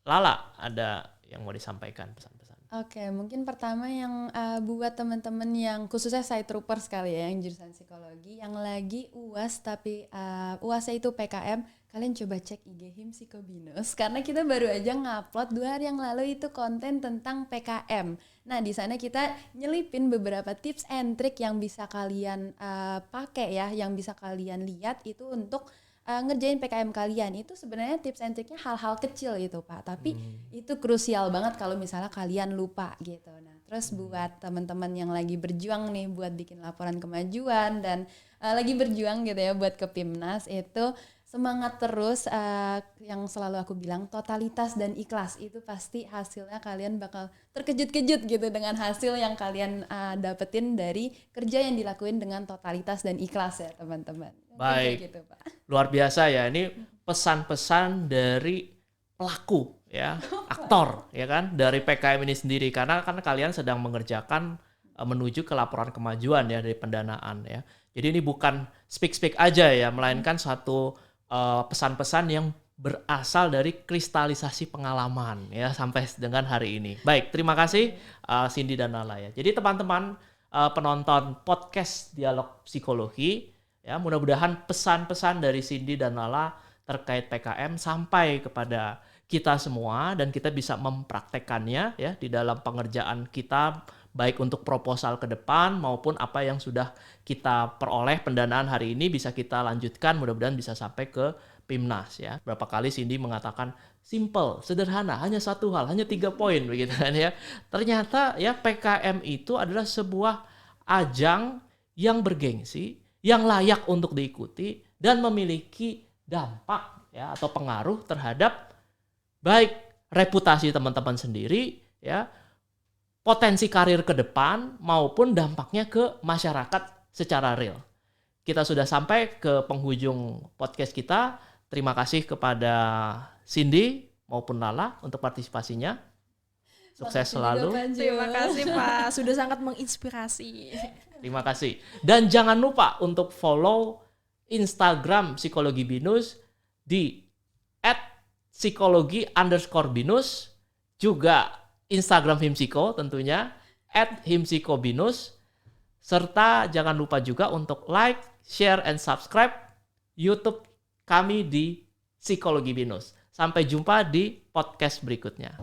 Lala ada yang mau disampaikan pesan-pesan? Oke, mungkin pertama yang buat teman-teman yang khususnya side troopers kali ya, yang jurusan psikologi, yang lagi UAS tapi UASnya itu PKM, kalian coba cek IG Himsikobinus karena kita baru aja ngupload 2 hari yang lalu itu konten tentang PKM. Nah, di sana kita nyelipin beberapa tips and trick yang bisa kalian pakai ya, yang bisa kalian lihat itu untuk ngerjain PKM kalian. Itu sebenarnya tips and tricknya hal-hal kecil gitu Pak, tapi itu krusial banget kalau misalnya kalian lupa gitu. Nah, terus buat teman-teman yang lagi berjuang nih buat bikin laporan kemajuan dan lagi berjuang gitu ya buat ke PIMNAS, itu semangat terus, yang selalu aku bilang totalitas dan ikhlas, itu pasti hasilnya kalian bakal terkejut-kejut gitu dengan hasil yang kalian dapetin dari kerja yang dilakuin dengan totalitas dan ikhlas ya teman-teman. Baik, Gitu, Pak. luar biasa ya, ini pesan-pesan dari pelaku ya, aktor ya kan, dari PKM ini sendiri, karena kan kalian sedang mengerjakan menuju ke laporan kemajuan ya dari pendanaan ya. Jadi ini bukan speak aja ya, melainkan satu pesan-pesan yang berasal dari kristalisasi pengalaman ya sampai dengan hari ini. Baik, terima kasih Cindy dan Lala ya. Jadi teman-teman penonton podcast Dialog Psikologi ya, mudah-mudahan pesan-pesan dari Cindy dan Lala terkait PKM sampai kepada kita semua dan kita bisa mempraktekkannya ya di dalam pengerjaan kita, baik untuk proposal ke depan maupun apa yang sudah kita peroleh pendanaan hari ini bisa kita lanjutkan, mudah-mudahan bisa sampai ke PIMNAS ya. Berapa kali Cindy mengatakan simple, sederhana, hanya satu hal, hanya 3 poin begitu kan ya. Ternyata ya PKM itu adalah sebuah ajang yang bergengsi, yang layak untuk diikuti dan memiliki dampak ya atau pengaruh terhadap baik reputasi teman-teman sendiri ya, potensi karir ke depan maupun dampaknya ke masyarakat secara real. Kita sudah sampai ke penghujung podcast kita. Terima kasih kepada Cindy maupun Lala untuk partisipasinya. Sukses selalu. Terima kasih Pak, sudah sangat menginspirasi. Terima kasih. Dan jangan lupa untuk follow Instagram Psikologi Binus di @psikologi_binus, juga Instagram Himsiko tentunya @himsikobinus, serta jangan lupa juga untuk like, share, and subscribe YouTube kami di Psikologi Binus. Sampai jumpa di podcast berikutnya.